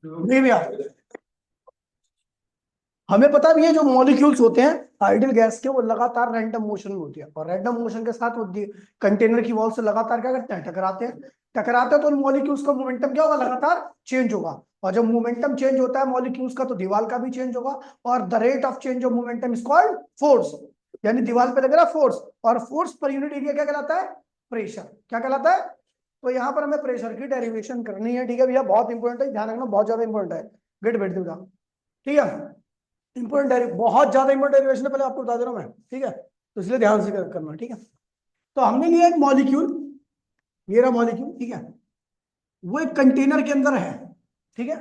नहीं भैया, हमें पता भी है जो मॉलिक्यूल्स होते हैं आइडियल गैस के, वो लगातार रैंडम मोशन में होती है, और रैंडम मोशन के साथ वो कंटेनर की वॉल से लगातार क्या करते हैं, टकराते हैं। टकराते हैं तो उन मॉलिक्यूल्स का मोमेंटम क्या होगा, लगातार चेंज होगा। और जब मोमेंटम चेंज होता है मॉलिक्यूल्स का, तो दीवार का भी चेंज होगा। और the rate of change of momentum is called force. यानी दीवार पे लग रहा फोर्स, और फोर्स पर यूनिट एरिया क्या कहलाता है, प्रेशर। क्या कहलाता है? तो यहाँ पर हमें प्रेशर की डेरिवेशन करनी है। ठीक है भैया, बहुत इंपॉर्टेंट है, ध्यान रखना, बहुत ज्यादा इंपॉर्टेंट है। गेट बैठ दूंगा, ठीक है। इंपॉर्टेंट, बहुत ज्यादा इंपॉर्टेंट डेरिवेशन है, पहले आपको बता दे रहा हूं मैं, ठीक है। तो इसलिए ध्यान से करना, ठीक है। तो हमने लिया एक मॉलिक्यूल, ये रहा मॉलिक्यूल, ठीक है। वो एक कंटेनर के अंदर है, ठीक है।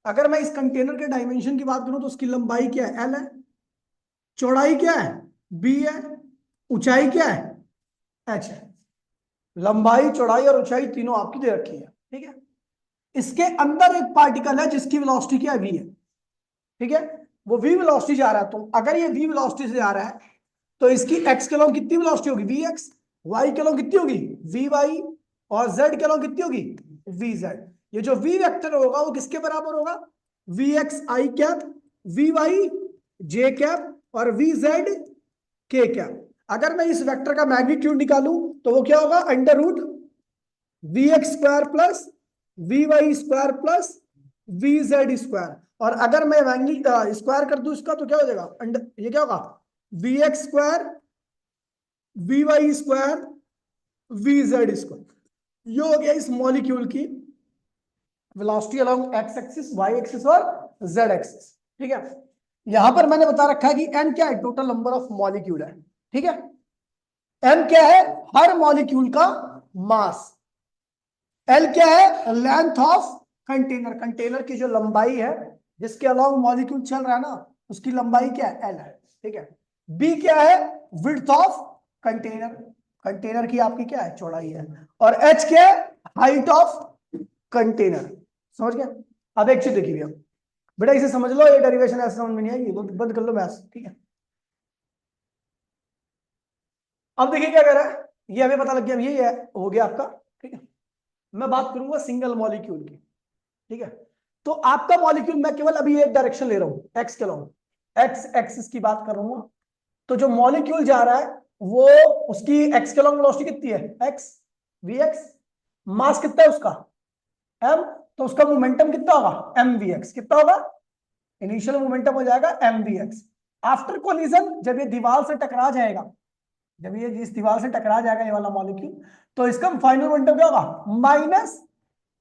अगर मैं इस कंटेनर के डायमेंशन की बात करूं तो उसकी लंबाई क्या है, एल है। चौड़ाई क्या है, बी है। ऊंचाई क्या है, एच है। लंबाई, चौड़ाई और ऊंचाई तीनों आपकी दे रखी है, ठीक है। इसके अंदर एक पार्टिकल है जिसकी वेलोसिटी क्या है, वी है, ठीक है। वो वी वेलोसिटी जा रहा है, तो अगर ये वी वेलोसिटी से जा रहा है, तो इसकी एक्स के लॉन्ग कितनी वेलोसिटी होगी, वी एक्स। वाई के लॉन्ग कितनी होगी, वी वाई। और जेड के लॉन्ग कितनी होगी, वी जेड। ये जो वी वेक्टर होगा वो किसके बराबर होगा, v x i cap, v y j cap, और वी जेड के कैप। अगर मैं इस वेक्टर का मैग्नीट्यूड निकालूं तो वो क्या होगा, under root v x square plus v y square plus v z square. और अगर मैं स्क्वायर कर दूं इसका, तो क्या हो जाएगा, ये क्या होगा, v x square v y square v z square. ये हो गया इस मॉलिक्यूल की velocity along x axis, y axis और जेड एक्सिस, ठीक है। यहां पर मैंने बता रखा है कि एन क्या है, टोटल नंबर ऑफ मॉलिक्यूल है, ठीक है। एम क्या है, हर मॉलिक्यूल का मास। एल क्या है, लेंथ ऑफ कंटेनर, कंटेनर की जो लंबाई है जिसके अलावा मॉलिक्यूल चल रहा है ना, उसकी लंबाई क्या है, एल है, ठीक है। बी क्या है, विड्थ ऑफ कंटेनर, कंटेनर की आपकी क्या है, चौड़ाई है। और एच क्या है, हाइट ऑफ कंटेनर। समझ गया? अब एक चीज देखिए भैया, बेटा इसे समझ लो, ये डेरिवेशन ऐसे समझ में नहीं आएगी, बंद कर लो मैथ्स, ठीक है। अब देखिए क्या कह रहा है, ये हमें पता लग गया, ये हो गया आपका, ठीक है। मैं बात करूंगा सिंगल मॉलिक्यूल की, ठीक है। तो आपका मॉलिक्यूल, मैं केवल अभी एक डायरेक्शन ले रहा हूं, एक्स के लॉन्ग, एक्स एक्सिस की बात कर रहा हूं। तो जो मॉलिक्यूल जा रहा है वो, उसकी एक्स के लॉन्ग वेलोसिटी कितनी है, एक्स वी एक्स। मास कितना है उसका, एम। तो उसका मोमेंटम कितना होगा, एम वी एक्स। कितना होगा, इनिशियल मोमेंटम हो जाएगा m v x. After collision, जब ये दीवार से टकरा जाएगा, जब ये इस दीवार से टकरा जाएगा ये वाला मॉलिक्यूल, तो इसका फाइनल मोमेंटम क्या होगा, माइनस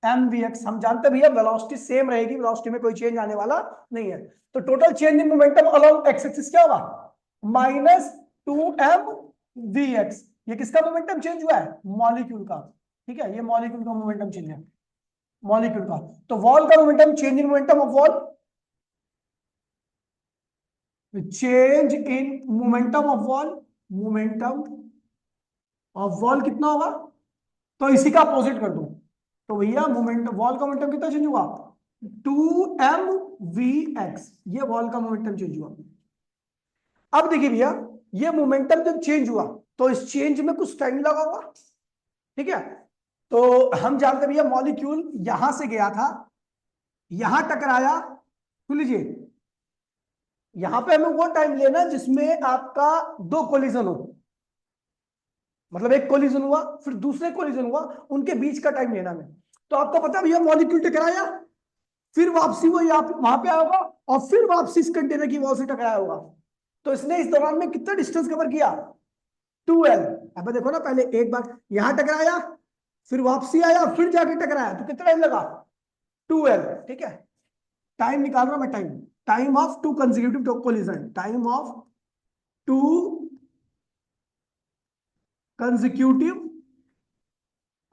एम वी एक्स। हम जानते हैं भैया वेलोसिटी सेम रहेगी, वेलोसिटी में कोई चेंज आने वाला नहीं है। तो total change in momentum along x axis क्या होगा, minus two m v x. ये किसका मोमेंटम चेंज हुआ है, मॉलिक्यूल का, ठीक है। ये मॉलिक्यूल का मोमेंटम चेंज है, मॉलिक्यूल का। तो वॉल का momentum, change in momentum of wall, change in momentum of wall, momentum of wall कितना होगा, तो इसी का अपोजिट कर दो। तो भैया मोमेंटम, वॉल का मोमेंटम कितना चेंज हुआ, टू एम वी एक्स। ये वॉल का मोमेंटम चेंज हुआ। अब देखिए भैया, ये मोमेंटम जब चेंज हुआ तो इस चेंज में कुछ टाइम लगा होगा, ठीक है। तो हम जानते भैया मॉलिक्यूल यहां से गया था, यहां टकराया, सुन लीजिए, यहां पे हमें वो टाइम लेना जिसमें आपका दो कोलिजन हो, मतलब एक कोलिजन हुआ फिर दूसरे कोलिजन हुआ, उनके बीच का टाइम लेना में। तो आपको पता भैया मॉलिक्यूल टकराया, फिर वापसी वो यहाँ वहां पे आया होगा, और फिर वापसी इस कंटेनर की वॉल से टकराया होगा। तो इसने इस दौरान में कितना डिस्टेंस कवर किया, 2L। अब देखो ना, पहले एक बार यहां टकराया, फिर वापसी आया, फिर जाके टकराया, तो कितना टाइम लगा, 2L, ठीक है। टाइम निकाल रहा हूं मैं, time, time of to consecutive collision, time of to consecutive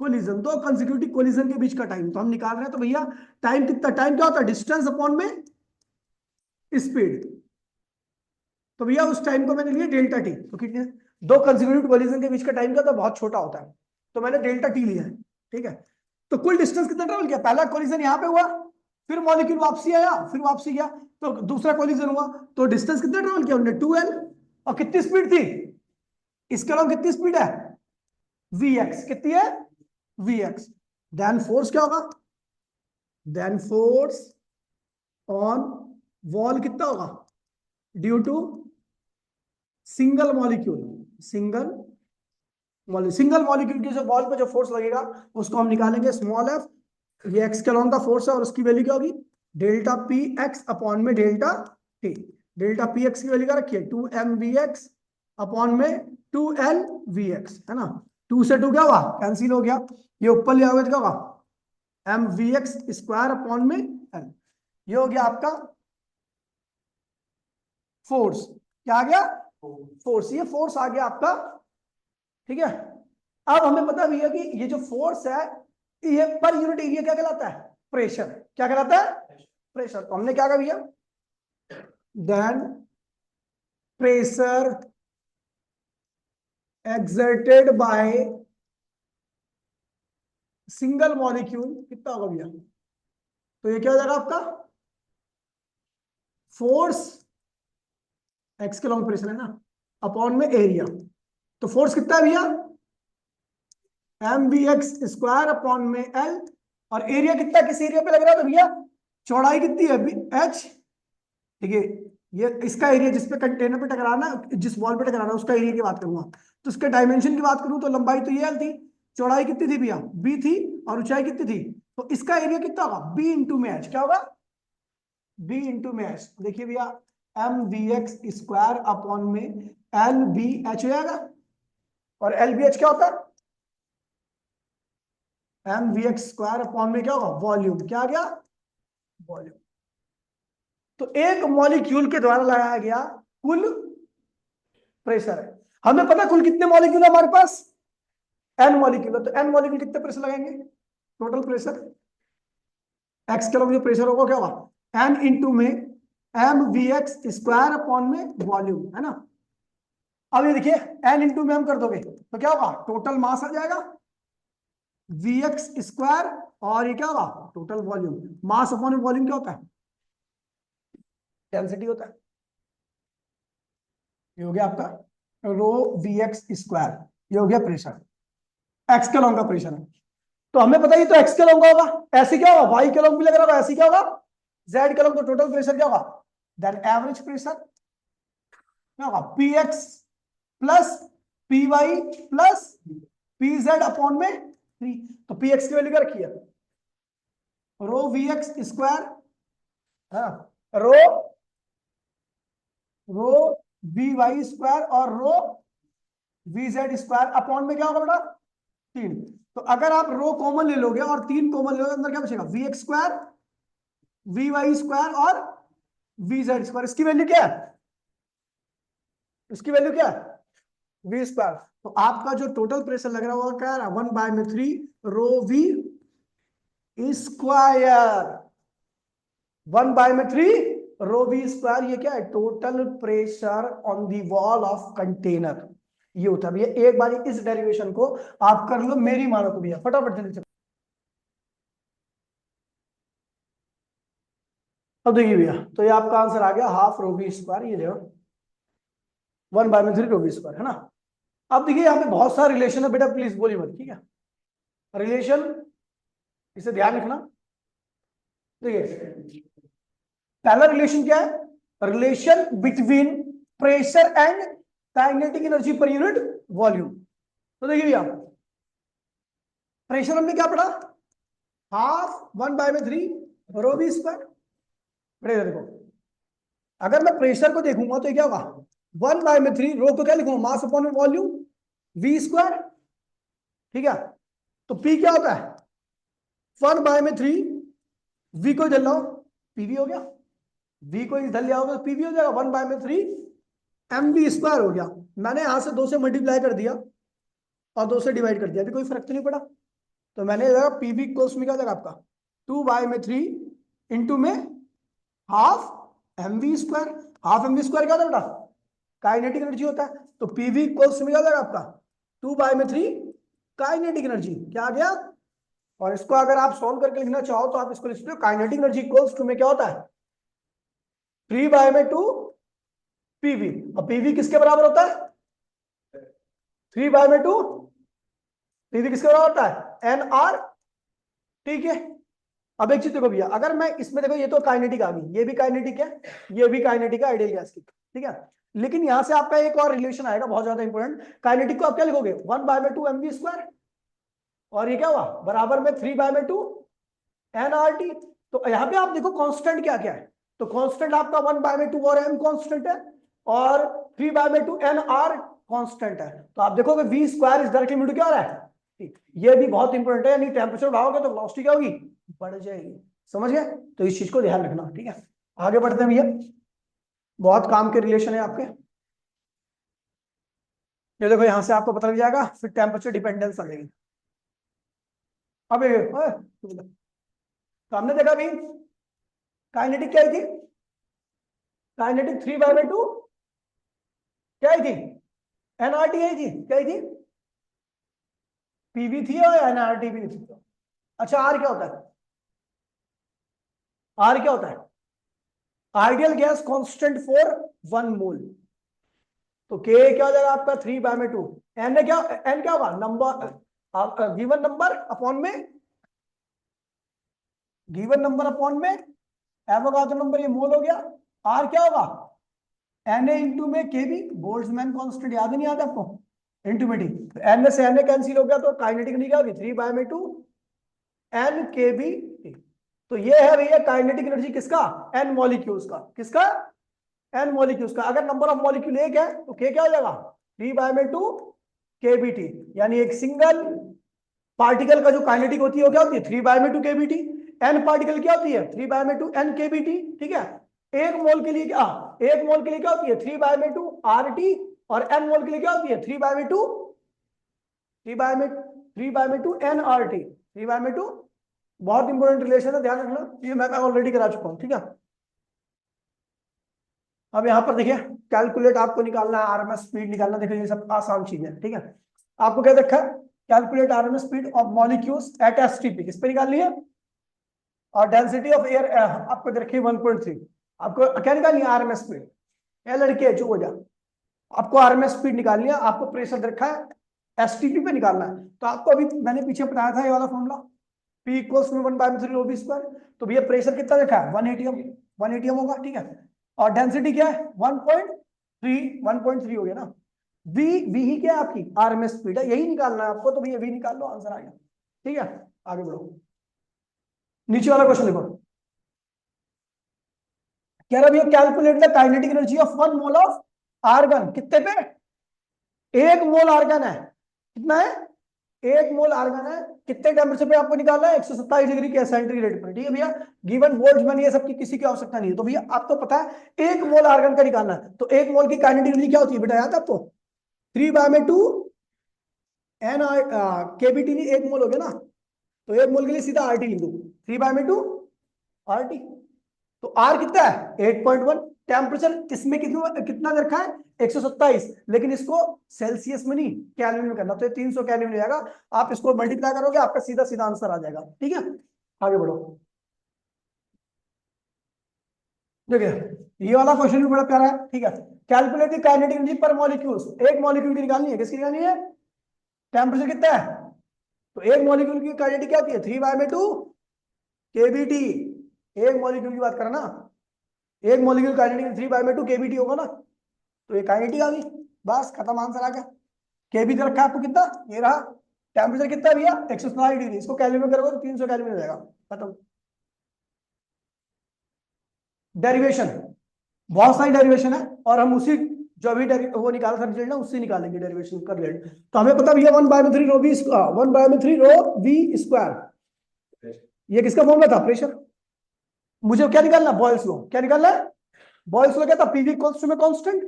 collision, दो कंसेक्यूटिव कोलिजन के बीच का टाइम तो हम निकाल रहे हैं। तो भैया टाइम कितना, टाइम क्या होता है, डिस्टेंस अपॉन में स्पीड। तो भैया उस टाइम को मैंने लिया डेल्टा टी। तो कितने, दो कंसेक्यूटिव कोलिजन के बीच का टाइम क्या होता है, बहुत छोटा होता है, तो मैंने डेल्टा टी लिया है, ठीक है। तो कुल डिस्टेंस कितना ट्रेवल किया, पहला कोलिजन यहां पे हुआ, फिर मॉलिक्यूल वापसी आया, फिर वापसी गया, तो दूसरा कोलिजन हुआ, तो डिस्टेंस कितना ट्रेवल किया उन्होंने, 2L। और कितनी स्पीड थी, इसके अलावा कितनी स्पीड है, वी एक्स, कितनी है, वी एक्स। देन फोर्स क्या होगा, देन फोर्स ऑन वॉल कितना होगा due to single molecule. Single molecule की जो वॉल पे जो फोर्स लगेगा उसको हम निकालेंगे स्मॉल एफ। ये एक्स के अलॉन्ग का फोर्स है और उसकी वैल्यू क्या होगी डेल्टा पी एक्स अपॉन में delta T. Delta P x की वैल्यू क्या रखिए 2 mvx अपॉन में 2 lvx है ना। 2 से 2 क्या हुआ कैंसिल हो गया। ये ऊपर लिया हुआ क्या होगा mvx स्क्वायर अपॉन में l। ये हो गया आपका फोर्स। क्या आ गया फोर्स। ये फोर्स आ गया आपका ठीक है। अब हमें पता भी है कि ये जो फोर्स है ये पर यूनिट एरिया क्या कहलाता है प्रेशर। क्या कहलाता है प्रेशर। तो हमने क्या कहा भैया then pressure exerted by single molecule कितना होगा भैया। तो ये क्या हो जाएगा आपका फोर्स एक्स के लॉन्ग प्रेशर है ना अपॉन में एरिया। तो फोर्स कितना है भैया mvx स्क्वायर अपॉन में l। और एरिया कितना किस एरिया पे लग रहा है तो भैया चौड़ाई कितनी है h। ठीक है ये इसका एरिया जिस पे कंटेनर पे टकराना जिस वॉल पे टकराना उसका एरिया की बात करूंगा। तो उसके डायमेंशन की बात करूं तो लंबाई तो ये l थी चौड़ाई कितनी थी भैया b थी और ऊंचाई कितनी थी। तो इसका एरिया कितना होगा b इंटू में h। क्या होगा b इंटू में h। देखिए भैया mvx स्क्वायर अपॉन में lbh हो जाएगा। और lbh क्या होता है mvx स्क्वायर अपॉन में क्या होगा वॉल्यूम। क्या आ गया वॉल्यूम। तो एक मॉलिक्यूल के द्वारा लगाया गया कुल प्रेशर है। हमें पता कुल कितने मॉलिक्यूल है हमारे पास n मॉलिक्यूल है। तो n मॉलिक्यूल कितने प्रेशर लगाएंगे टोटल प्रेशर x के जो प्रेशर होगा क्या होगा n इंटू में mvx स्क्वायर अपॉन में वॉल्यूम है ना। अब ये देखिए n इंटू में हम कर दोगे तो क्या होगा टोटल मास आ जाएगा vx स्क्वायर और ये क्या होगा total volume. Mass upon volume क्या होता है डेंसिटी होता है। ये हो गया आपका रो vx स्क्वायर। ये हो गया प्रेशर एक्स के लॉन्ग का प्रेशर है। तो हमें पता ही तो एक्स के लॉन्ग का होगा ऐसे क्या होगा वाई के लॉन्ग भी लग रहा होगा ऐसे क्या होगा जेड के लॉन्ग। तो टोटल प्रेशर क्या होगा देन एवरेज प्रेशर क्या होगा p x plus p y plus p z upon में 3। तो पी एक्स की वैल्यू क्या रखी है रो वी एक्स स्क्वायर हाँ रो रो वी वाई स्क्वायर और रो वी जेड स्क्वायर अपॉन में क्या होगा बेटा 3। तो अगर आप रो कॉमन ले लोगे और 3 कॉमन ले लोगे अंदर क्या बचेगा v x square v y square और वी जेड स्क्वायर। इसकी वैल्यू क्या है इसकी वैल्यू क्या है वी स्क्वायर। तो आपका जो टोटल प्रेशर लग रहा होगा क्या है 1/3 rho we square 1/3 rho we square. ये क्या है total pressure on the wall of container. ये होता है भैया एक बार इस डेरिवेशन को आप कर लो मेरी मानो तो भैया फटाफट जल्दी से। अब देखिए भैया तो ये आपका आंसर आ गया हाफ रो वी स्क्वायर। ये देखो 1/3 रो वी स्क्वायर है ना। अब देखिए यहाँ पे बहुत सारा रिलेशन है बेटा प्लीज बोलिए मत ठीक है रिलेशन इसे ध्यान रखना। देखिए पहला रिलेशन क्या है relation between pressure and kinetic energy per unit volume. तो देखिए भैया प्रेशर हमने क्या पढ़ा half 1/3 rho we square. Pressure देखो अगर मैं प्रेशर को देखूंगा तो क्या होगा 1/3 रो को क्या लिखूंगा mass upon volume we square. ठीक है तो पी क्या होता है 1/3 वी को इधर लाओ पीवी हो गया वी को इधर लिया होगा तो पीवी हो जाएगा 1/3 mv स्क्वायर हो गया। मैंने यहां से 2 से मल्टीप्लाई कर दिया और 2 से डिवाइड कर दिया अभी कोई फर्क तो नहीं पड़ा। तो मैंने पीवी इक्वल्स में क्या हो जाएगा आपका 2/3 इंटू में half mv square. Half mv square क्या होता है बेटा काइनेटिक एनर्जी होता है। तो पीवी इक्वल्स में क्या हो जाएगा आपका 2/3 काइनेटिक एनर्जी। क्या आ गया और इसको अगर आप सॉल्व करके लिखना चाहो तो आप इसको लिख सकते हो काइनेटिक एनर्जी इक्वल्स टू में क्या होता है 3/2 पीवी। और पीवी किसके बराबर होता है 3/2 पीवी किसके बराबर होता है एन आर। ठीक है अब एक चीज देखो भैया, अगर मैं इसमें देखो, ये तो काइनेटिक आ गई, ये भी काइनेटिक है, ये भी काइनेटिक है आइडियल गैस की, ठीक है। लेकिन यहां से आपका एक और रिलेशन आएगा बहुत ज्यादा इंपॉर्टेंट। काइनेटिक को आप क्या लिखोगे, 1/2 mv², और ये क्या हुआ बराबर में 3/2 nRT। तो यहाँ पे आप देखो कांस्टेंट क्या क्या है, तो कांस्टेंट आपका 1/2 और m कांस्टेंट है, और 3/2 nr कांस्टेंट है। तो आप देखोगे v square is directly equal to क्या हो रहा है, ये भी बहुत इंपॉर्टेंट है, यानी टेम्परेचर बढ़ाओगे तो वेलोसिटी क्या होगी, बढ़ जाएगी। समझ गए, तो इस चीज को ध्यान रखना, ठीक है। आगे बढ़ते हैं भैया, बहुत काम के रिलेशन है आपके। ये देखो यहां से आपको पता लग जाएगा, फिर टेम्परेचर डिपेंडेंस आ जाएगी। अब तो हमने देखा भी काइनेटिक क्या थी, काइनेटिक 3/2 क्या थी, एनआरटी आई थी, क्या थी, पीवी थी और एनआरटी भी थी। अच्छा आर क्या होता है, आर क्या होता है, आइडियल गैस कांस्टेंट फॉर 1 मोल। तो के क्या हो जाएगा आपका 3/2, एन ने क्या, एन क्या होगा नंबर, गिवन नंबर अपॉन में, गिवन नंबर अपॉन में एवोगाड्रो नंबर, ये मोल हो गया। आर क्या होगा, एन ए इंटू में के बी, बोल्ट्जमैन कांस्टेंट याद नहीं आता आपको, इंटू में टी। एन से एन ए कैंसिल हो गया, तो काइनेटिक नहीं क्या होगी 3/2 एन के बी टी। तो ये है भैया काइनेटिक एनर्जी किसका, एन मॉलिक्यूल्स का, किसका, एन मॉलिक्यूल्स का। अगर नंबर ऑफ मॉलिक्यूल एक है तो के क्या हो जाएगा 3/2 के बी टी, यानी एक सिंगल पार्टिकल का जो काइनेटिक होती है वो क्या होती है 3/2 के बी टी। एन पार्टिकल क्या होती है 3/2 एन के बी टी, ठीक है। एक मोल के लिए क्या, एक मोल के लिए क्या होती है 3/2 आर टी, और एन मोल के लिए क्या होती है 3/2 एन आर टी, 3/2। बहुत इंपॉर्टेंट रिलेशन है, ध्यान रखना, ये मैं ऑलरेडी करा चुका हूं, ठीक है। अब यहाँ पर देखिए कैलकुलेट आपको निकालना है, आरएमएस स्पीड निकालना, देखिए ये सब आसान चीज है, ठीक है। आपको क्या देखा है, calculate RMS speed of molecules at STP, किस पे निकाल लिया, और डेंसिटी ऑफ एयर आपको दे रखी है 1.3। आपको क्या निकालनी है आरएमएस स्पीड, ये लड़के चुप हो जा, आपको आरएमएस स्पीड निकालनी है, आपको प्रेशर दे रखा है एसटीपी पे निकालना है। तो आपको अभी मैंने पीछे बताया था ये वाला फॉर्मूला, P इक्वल्स में 1/3 ρv स्क्वायर। तो भैया प्रेशर कितना देखा है 1 atm होगा, ठीक है। और डेंसिटी क्या है 1.3 हो गया ना। v v ही क्या है आपकी आरएमएस स्पीड है, यही निकालना है आपको, तो भैया v निकाल लो, आंसर आ गया, ठीक है। आगे बढ़ो, नीचे वाला क्वेश्चन देखो, कह रहा भैया calculate the kinetic energy of 1 mole of argon, कितने पे, 1 मोल आर्गन है, कितना है 1 मोल आर्गन है, कितने टेम्परेचर पे आपको निकालना है 127 डिग्री के सेंटीग्रेड पर, ठीक है भैया। गिवन बोल्ट्जमैन ये सब की किसी की आवश्यकता नहीं है, तो भैया आपको पता है 1 मोल आर्गन का निकालना है, तो 1 मोल की काइनेटिक एनर्जी क्या होती है बेटा, याद है आपको 3/2 एन आर के बी टी, 1 मोल हो गया ना, तो 1 मोल के लिए सीधा आर टी लिख दो, 3/2 आर टी। तो आर कितना है 8.1, टेम्परेचर इसमें कितना कितना रखा है 127, लेकिन इसको सेल्सियस में नहीं केल्विन में करना, तो ये 300 केल्विन हो जाएगा। आप इसको मल्टीप्लाई करोगे आपका सीधा सीधा आंसर आ जाएगा, ठीक है। आगे बढ़ो, देखिए ये वाला क्वेश्चन भी बड़ा प्यारा है, ठीक है। कैलकुलेट द काइनेटिक एनर्जी पर मॉलिक्यूल्स, एक मॉलिक्यूल की निकालनी है, किसकी निकालनी है, टेम्परेचर कितना है, तो एक मॉलिक्यूल की काइनेटिक क्या होती है 3/2 केबीटी। एक मॉलिक्यूल की बात करना, एक मॉलिक्यूल काइनेटिक 3/2 केबीटी होगा ना, तो ये काइनेटिक आ गई, बस खत्म, आंसर आ गया। केबी दे रखा है आपको कितना, ये रहा। टेम्परेचर कितना है भैया 127 डिग्री, इसको केल्विन में करोगे तो 300 केल्विन हो जाएगा, खत्म। डेरिवेशन, बहुत सारी डेरिवेशन है, और हम उसी जो अभी वो निकाला था रिजल्ट ना, उससे निकालेंगे डेरिवेशन का रिजल्ट। तो हमें पता भैया 1/3 rho we, 1/3 rho we square, ये किसका फॉर्मूला था प्रेशर। मुझे क्या निकालना, बॉयल्स लॉ, क्या निकालना है, बॉयल्स लॉ क्या था, पीवी इक्वल्स टू में कांस्टेंट,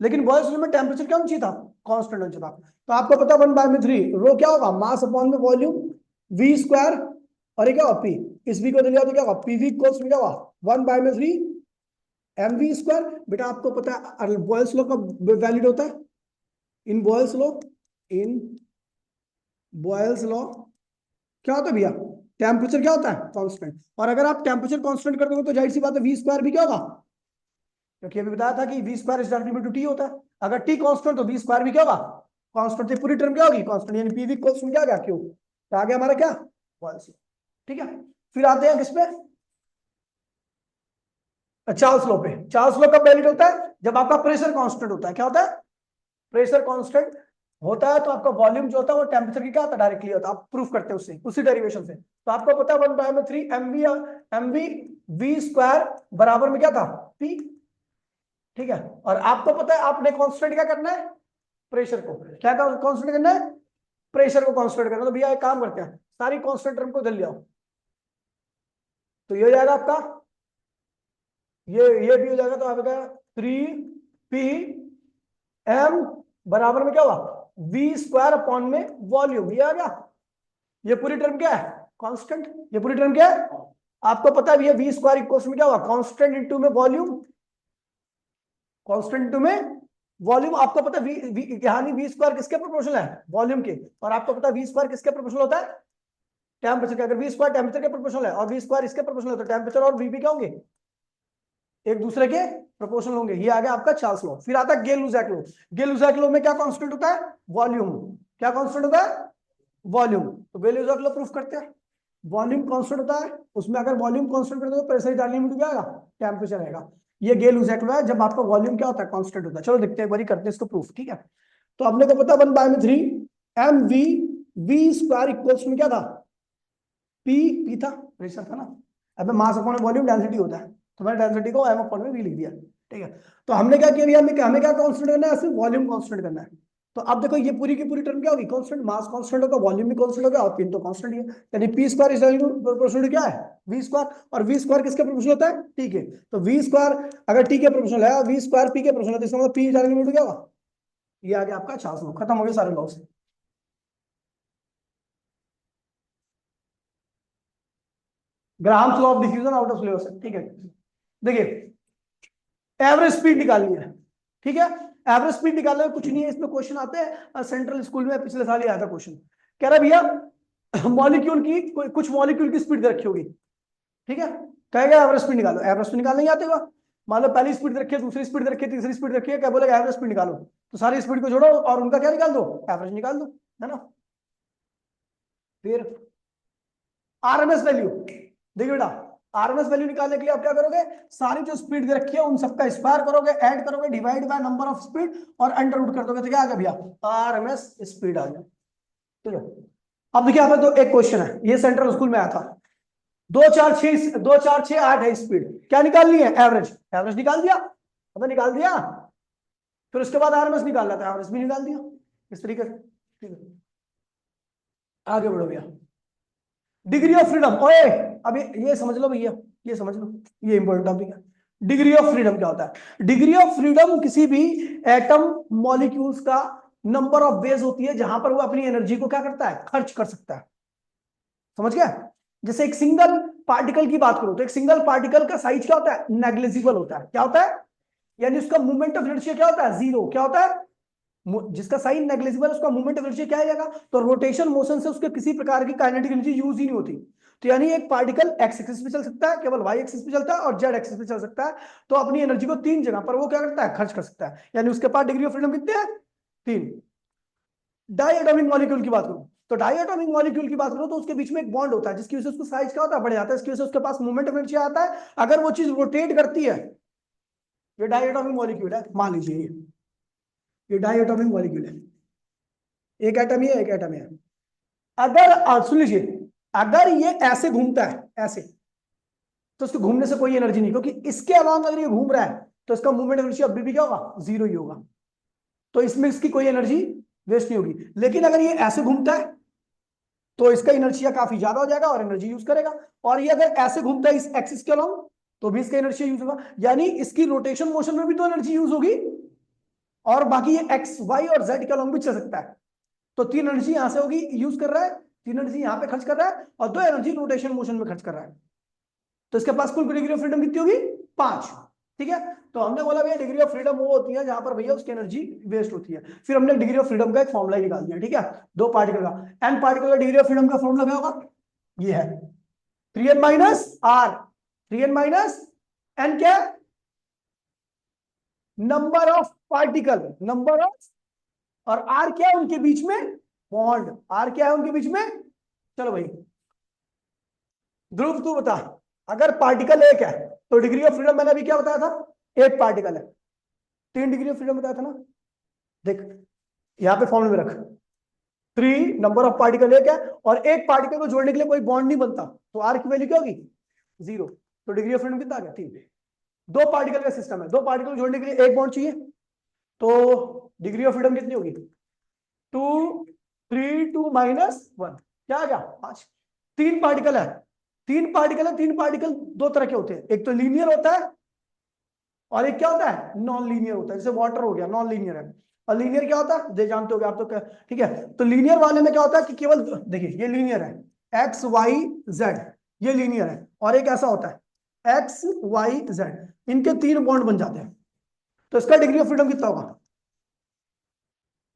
लेकिन बॉयल्स लॉ में टेम्परेचर क्या होना चाहिए था, कांस्टेंट होना चाहिए था। तो आपको पता 1/3 रो क्या होगा, मास अपॉन में वॉल्यूम, वी स्क्वायर, और ये क्या होगा पी, इस वी को दिया तो क्या होगा पीवी इक्वल्स में क्या होगा 1/3 एम वी स्क्वायर। बेटा आपको पता है बॉयल्स लॉ का वैलिड होता है, इन बॉयल्स लॉ, इन बॉयल्स लॉ क्या होता है भैया, टेम्परेचर क्या होता है कांस्टेंट, और अगर आप टेम्परेचर कांस्टेंट कर दोगे तो जाहिर सी बात है वी स्क्वायर भी क्या होगा, क्योंकि अभी बताया था कि v square is directly to T होता है, अगर टी कांस्टेंट तो वी स्क्वायर भी क्या होगा कांस्टेंट, तो पूरी टर्म क्या होगी कांस्टेंट, यानी पीवी इक्वल्स टू क्या गया क्यू, तो आ गया हमारा क्या बॉयल्स लॉ, ठीक है। फिर आते हैं किसपे, चार्ल्स लॉ पे। चार्ल्स लॉ कब वैलिड होता है, जब आपका प्रेशर कांस्टेंट होता है। क्या होता है, प्रेशर कांस्टेंट होता है तो आपका वॉल्यूम जो होता है वो टेम्परेचर की क्या होता है, डायरेक्टली होता है। आप प्रूफ करते हैं उससे, उसी डेरिवेशन से। तो आपको पता है 1/3 mv v स्क्वायर बराबर में क्या था, p। ठीक है, और आपको पता है आपने कांस्टेंट क्या करना है, प्रेशर को क्या कांस्टेंट करना है, प्रेशर को कांस्टेंट करना। तो भैया एक काम करते हैं, सारी कांस्टेंट टर्म को इधर ले आओ। तो ये हो जाएगा आपका, ये भी हो जाएगा। तो आपका 3p m बराबर में क्या हुआ, v स्क्वायर अपॉन में वॉल्यूम। ये आ गया। ये पूरी टर्म क्या है, कांस्टेंट। ये पूरी टर्म क्या है, आपको पता है ये v स्क्वायर इक्वल्स में क्या हुआ, कांस्टेंट इनटू में वॉल्यूम। कांस्टेंट इनटू में वॉल्यूम। आपको पता है यानी v स्क्वायर किसके प्रोपोर्शनल है, वॉल्यूम के। और आपको पता है v स्क्वायर किसके प्रोपोर्शनल होता है, टेम्परेचर के। अगर v स्क्वायर टेम्परेचर के प्रोपोर्शनल है और v स्क्वायर इसके प्रोपोर्शनल होता है, टेम्परेचर और v भी क्या होंगे, एक दूसरे के प्रोपोर्शनल होंगे। ये आ गया आपका चार्ल्स लॉ। फिर आता है गेल-लुजैक लॉ। गेल-लुजैक लॉ में क्या कांस्टेंट होता है, वॉल्यूम। क्या कांस्टेंट होता है, वॉल्यूम। तो गेल-लुजैक लॉ प्रूफ करते हैं। वॉल्यूम कांस्टेंट होता है, उसमें अगर वॉल्यूम कांस्टेंट करते हो तो प्रेशर डायनामिक क्या आएगा, टेम्परेचर आएगा। ये गेल-लुजैक लॉ है, जब आपका वॉल्यूम क्या होता है, कांस्टेंट होता है। चलो देखते हैं, एक बार करते हैं इसको प्रूफ। ठीक है, तो आपने को पता 1/3 mv v स्क्वायर इक्वल्स में क्या था, p था, प्रेशर था ना। अब मास अपॉन वॉल्यूम डेंसिटी होता है, तो मैंने डेंसिटी को m अपॉन में v लिख दिया। ठीक है, तो हमने क्या किया, हमें क्या कांस्टेंट करना है, सिर्फ वॉल्यूम कांस्टेंट करना है। तो अब देखो ये पूरी की पूरी टर्म क्या होगी, कांस्टेंट। मास कांस्टेंट होगा, वॉल्यूम भी कांस्टेंट होगा, और पिन तो कांस्टेंट ही है। यानी p स्क्वायर इज प्रोपोर्शनल क्या है, v स्क्वायर। और v स्क्वायर किसके प्रोपोर्शनल होता है, t के। तो v स्क्वायर अगर t के प्रोपोर्शनल है और v स्क्वायर p के प्रोपोर्शनल है, तो इसका मतलब p डायनामिक क्या होगा। ये आ गया आपका चार्ल्स लॉ। खत्म हो गए सारे loss. Graham's law of diffusion out of syllabus. ठीक है, देखिए एवरेज स्पीड निकालनी है। ठीक है, एवरेज स्पीड निकालने में कुछ नहीं है, इसमें क्वेश्चन आते हैं सेंट्रल स्कूल में, पिछले साल ही आया था क्वेश्चन। कह रहा भैया मॉलिक्यूल की कुछ मॉलिक्यूल की स्पीड रखी होगी। ठीक है, कहेगा एवरेज स्पीड निकालो। एवरेज स्पीड निकालने नहीं आते हुआ, मान लो पहली स्पीड रखी है, दूसरी स्पीड रखी है, तीसरी स्पीड रखी है, क्या बोलेगा एवरेज स्पीड निकालो। तो सारी स्पीड को जोड़ो और उनका क्या निकाल दो, एवरेज निकाल दो, है ना। फिर आरएमएस वैल्यू, देखिए बेटा आरएमएस वैल्यू निकालने के लिए आप क्या करोगे, सारी जो स्पीड दे रखी है उन सबका स्क्वायर करोगे, ऐड करोगे, divide by number of speed और अंडर रूट कर दोगे, तो क्या आ गया भैया, आरएमएस स्पीड आ गया। ठीक है, अब देखिए यहाँ पे तो एक क्वेश्चन है, ये सेंट्रल स्कूल में आया था। 2 4 6 है स्पीड, क्या निकालनी है, एवरेज। एवरेज निकाल दिया, अब निकाल दिया। फिर उसके बाद आरएमएस निकालना था, एवरेज भी निकाल दिया इस तरीके से। ठीक है, आगे बढ़ो भैया। डिग्री ऑफ फ्रीडम, ओए अब ये समझ लो भैया, ये समझ लो, ये इंपॉर्टेंट टॉपिक है। डिग्री ऑफ फ्रीडम क्या होता है, डिग्री ऑफ फ्रीडम किसी भी एटम मॉलिक्यूल्स का नंबर ऑफ वेज होती है जहां पर वो अपनी एनर्जी को क्या करता है, खर्च कर सकता है। समझ गया। जैसे एक सिंगल पार्टिकल की बात करो तो एक सिंगल पार्टिकल का साइज क्या होता है, नेग्लिजिबल होता है। क्या होता है, यानी उसका मूवमेंट ऑफ इनर्शिया क्या होता है, जीरो। क्या होता है, जिसका साइन नेग्लिजिबल उसका मूवमेंट ऑफ इनर्शिया क्या आएगा, तो रोटेशन मोशन से उसके किसी प्रकार की काइनेटिक एनर्जी यूज ही नहीं होती। तो यानी एक पार्टिकल एक्स एक्सिस पे चल सकता है, केवल वाई एक्सिस पे चलता है, और जेड एक्सिस पे चल सकता है। तो अपनी एनर्जी को तीन जगह पर वो क्या करता है, खर्च कर सकता है। यानी उसके पास डिग्री ऑफ फ्रीडम कितने हैं, तीन। डायटोमिक मॉलिक्यूल की बात करूं तो डायटोमिक मॉलिक्यूल की बात करूं तो उसके बीच में एक बॉन्ड होता है, जिसकी वजह से उसका साइज क्या होता है, बढ़ जाता है। इसकी वजह से उसके पास मूवमेंट ऑफ इनर्शिया आता है। अगर वो चीज रोटेट करती है, ये डायटोमिक मॉलिक्यूल है, मान लीजिए ये डायटोमिक मॉलिक्यूल है, एक एटम ही है, एक एटम है। अगर सुन लीजिए, अगर ये ऐसे घूमता है ऐसे, तो उसके घूमने से कोई एनर्जी नहीं, क्योंकि इसके अलावा अगर ये घूम रहा है तो इसका मूवमेंट एनर्जी अभी भी क्या होगा, जीरो ही होगा। तो इसमें इसकी कोई एनर्जी वेस्ट नहीं होगी। लेकिन अगर ये ऐसे घूमता है तो इसका इनर्शिया काफी ज्यादा हो जाएगा और एनर्जी यूज करेगा। और ये अगर ऐसे घूमता है इस एक्सिस के अलावा तो भी इसका एनर्जी यूज होगा। यानी इसकी रोटेशन मोशन में भी तो एनर्जी यूज होगी, और बाकी ये एक्स वाई और जेड के अलावा भी चल सकता है। तो तीन एनर्जी यहां से होगी, यूज कर रहा है, तीन एनर्जी यहां पे खर्च कर रहा है, और दो एनर्जी रोटेशन मोशन में खर्च कर रहा है। तो इसके पास कुल डिग्री ऑफ फ्रीडम कितनी होगी, 5। ठीक है, तो हमने बोला भैया डिग्री ऑफ फ्रीडम वो होती है जहां पर भैया उसकी एनर्जी वेस्ट होती है। फिर हमने डिग्री ऑफ फ्रीडम का एक फॉर्मुला निकाल दिया। ठीक है, दो पार्टिकल का, एन पार्टिकल का डिग्री ऑफ फ्रीडम का फॉर्मुला क्या होगा, ये है 3n minus R. 3n minus N क्या, number of particle, number of, और आर क्या है उनके बीच में, बॉन्ड। आर क्या है उनके बीच में, चलो भाई ध्रुव तू बता, अगर पार्टिकल एक है तो डिग्री ऑफ फ्रीडम मैंने अभी क्या बताया था, एक पार्टिकल है, 3 डिग्री ऑफ फ्रीडम बताया था ना। देख यहाँ पे फॉर्मूले में रख, 3 नंबर ऑफ पार्टिकल एक है और एक पार्टिकल को जोड़ने के लिए कोई बॉन्ड नहीं बनता, तो आर की वैल्यू क्या होगी 0। तो डिग्री ऑफ फ्रीडम कितना आ गया 3। 2 पार्टिकल का सिस्टम है, 2 पार्टिकल जोड़ने के लिए एक बॉन्ड चाहिए, तो डिग्री ऑफ फ्रीडम कितनी होगी 2 3 2 -1 क्या आ गया 5। 3 पार्टिकल है, 3 पार्टिकल है, 3 पार्टिकल 2 तरह के होते हैं, एक तो लीनियर होता है और एक क्या होता है नॉन लीनियर होता है, जैसे वाटर हो गया नॉन लीनियर है, और लीनियर क्या होता है जानते होगे आप तो, ठीक है। तो लीनियर वाले में क्या होता है कि केवल देखिए ये लीनियर है एक्स वाई जेड, ये लीनियर है, और एक ऐसा होता है एक्स वाई जेड, इनके 3 बॉन्ड बन जाते हैं, तो इसका डिग्री ऑफ फ्रीडम कितना होगा,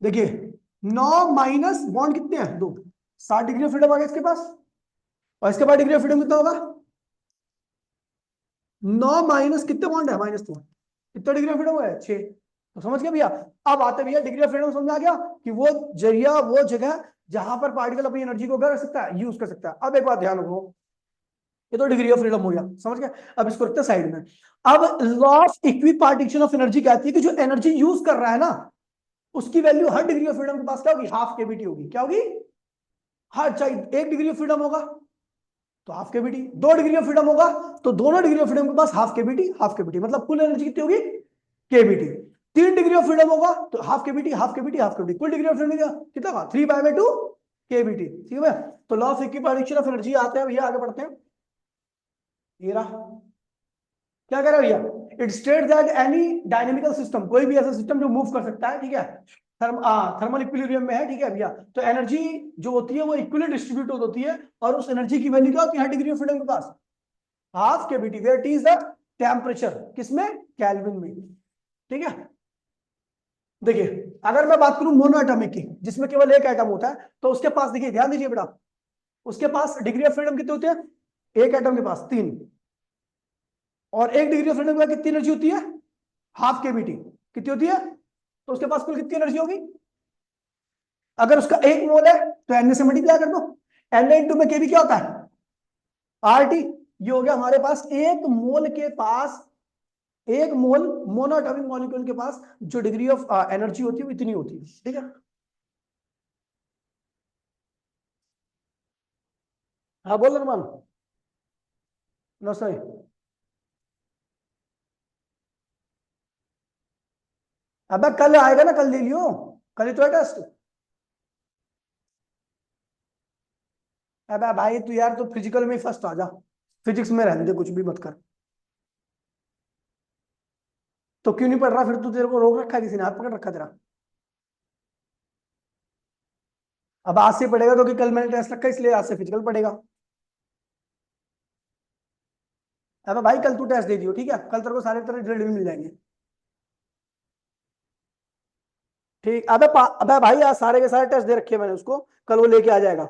देखिए 9 माइनस बॉन्ड कितने हैं 2, 7 डिग्री ऑफ फ्रीडम आ गया इसके पास, और इसके बाद डिग्री ऑफ फ्रीडम कितना होगा 9 माइनस कितने बॉन्ड है -2, कितना डिग्री ऑफ फ्रीडम है 6। तो समझ गया भैया। अब आते भैया डिग्री ऑफ फ्रीडम समझ आ गया कि वो जरिया वो जगह जहां पर पार्टिकल अपनी एनर्जी को कर सकता है यूज कर सकता है। अब एक बात ध्यान रखो, ये तो डिग्री ऑफ फ्रीडम हो गया, समझ गया। अब इसको रखते हैं साइड में। अब law of equipartition of energy कहती है कि जो एनर्जी यूज कर रहा है ना उसकी value her degree of freedom के पास क्या होगी, हाफ केबीटी होगी। क्या होगी, हर चाहे 1 डिग्री ऑफ फ्रीडम होगा तो half KBT, 2 degree of freedom होगा तो दोनों डिग्री ऑफ फ्रीडम के पास हाफ केबीटी, मतलब कुल एनर्जी कितनी होगी केबीटी। 3 डिग्री ऑफ फ्रीडम होगा तो हाफ केबीटी, कुल डिग्री ऑफ फ्रीडम कितना होगा 3/2 केबीटी, ठीक है। तो law of equipartition of energy आते हैं भैया, आगे बढ़ते हैं। ये रहा, क्या कह रहा है भैया, it states that any dynamical system, कोई भी ऐसा सिस्टम जो मूव कर सकता है, ठीक है, थर्मल इक्विलिब्रियम में है, ठीक है भैया, तो एनर्जी जो होती है वो इक्वली डिस्ट्रीब्यूट होती है, और उस एनर्जी की वैल्यू क्या होती है हर डिग्री ऑफ फ्रीडम के पास half KBT, where T is the temperature, किसमें केल्विन में, ठीक है। देखिए अगर मैं बात करूं मोनोएटॉमिक की जिसमें केवल एक एटम होता है, तो उसके पास देखिए ध्यान दीजिए बेटा, उसके पास डिग्री ऑफ फ्रीडम कितने होते हैं, एक एटम के पास 3, और 1 डिग्री ऑफ फ्रीडम के पास कितनी एनर्जी होती है हाफ केबीटी, कितनी होती है, तो उसके पास कुल कितनी एनर्जी होगी, अगर उसका 1 मोल है तो एन से मल्टीप्लाई कर दो, एन इंटू में केबी क्या होता है आरटी, ये हो गया हमारे पास 1 मोल के पास, 1 मोल मोनोएटॉमिक मॉलिक्यूल के पास जो डिग्री ऑफ एनर्जी होती है वो इतनी होती है, ठीक है। हाँ बोल रमान, नो सही, अब कल आएगा ना, कल ले लियो, कल ही तो है टेस्ट। अब भाई तू यार तो फिजिकल में फर्स्ट आ जा, फिजिक्स में रहने दे, कुछ भी मत कर। तो क्यों नहीं पढ़ रहा फिर तू, तेरे को रोक रखा है किसी ने, हाथ पकड़ रखा तेरा। अब आज से पढ़ेगा तो कि कल मैंने टेस्ट रखा इसलिए आज से फिजिकल पढ़ेगा। अब भाई कल तू टेस्ट दे दियो, ठीक है, कल तेरे को सारे तरह रिजल्ट भी मिल जाएंगे, ठीक। अबे भाई आज सारे के सारे टेस्ट दे रखे हैं मैंने उसको, कल वो लेके आ जाएगा,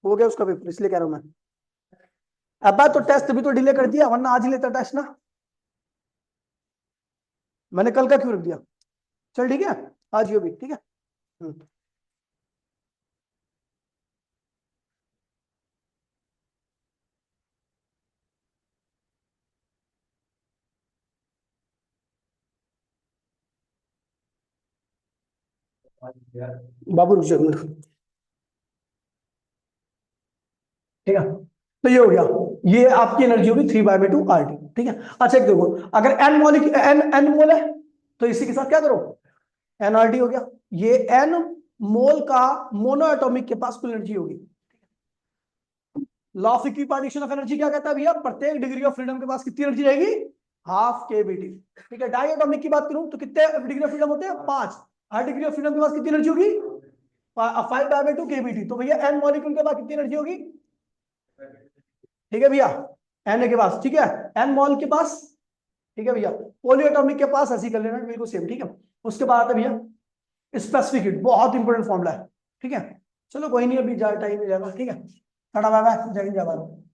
हो गया उसका पेपर, इसलिए कह रहा हूं मैं। अब तो टेस्ट भी तो डिले कर दिया, वरना आज ही लेता टेस्ट ना, मैंने कल का क्यों रख दिया। चल ठीक है, आज ही भी, ठीक है। बाबू रुक जाओ एक मिनट। ठीक है, तो ये हो गया, ये आपकी एनर्जी होगी 3/2 RT, ठीक है। अच्छा एक देखो, अगर एन मोल एन मोल है तो इसी के साथ क्या करो nRT हो गया, ये एन मोल का मोनो एटॉमिक के पास कुल एनर्जी होगी। Law of equipartition of energy क्या कहता है भैया, प्रत्येक डिग्री ऑफ फ्रीडम के पास कितनी एनर्जी रहेगी हाफ केबीटी, ठीक है। डाई एटॉमिक की बात करूं तो कितने डिग्री ऑफ फ्रीडम होते हैं 5, हर डिग्री ऑफ फ्रीडम के पास कितनी एनर्जी होगी 5/2 केबीटी, तो भैया एन मॉलिक्यूल के पास कितनी एनर्जी होगी, ठीक है भैया, एन के पास, ठीक है, एन मॉल के पास, ठीक है भैया। पॉलीएटॉमिक के पास ऐसी कर लेना बिल्कुल सेम, ठीक है। उसके बाद है भैया स्पेसिफिक हीट, बहुत इंपॉर्टेंट फॉर्मूला है, ठीक है। चलो कोई नहीं, अभी टाइम मिल जाएगा, ठीक है। टाटा बाय बाय, जय हिंद जय भारत।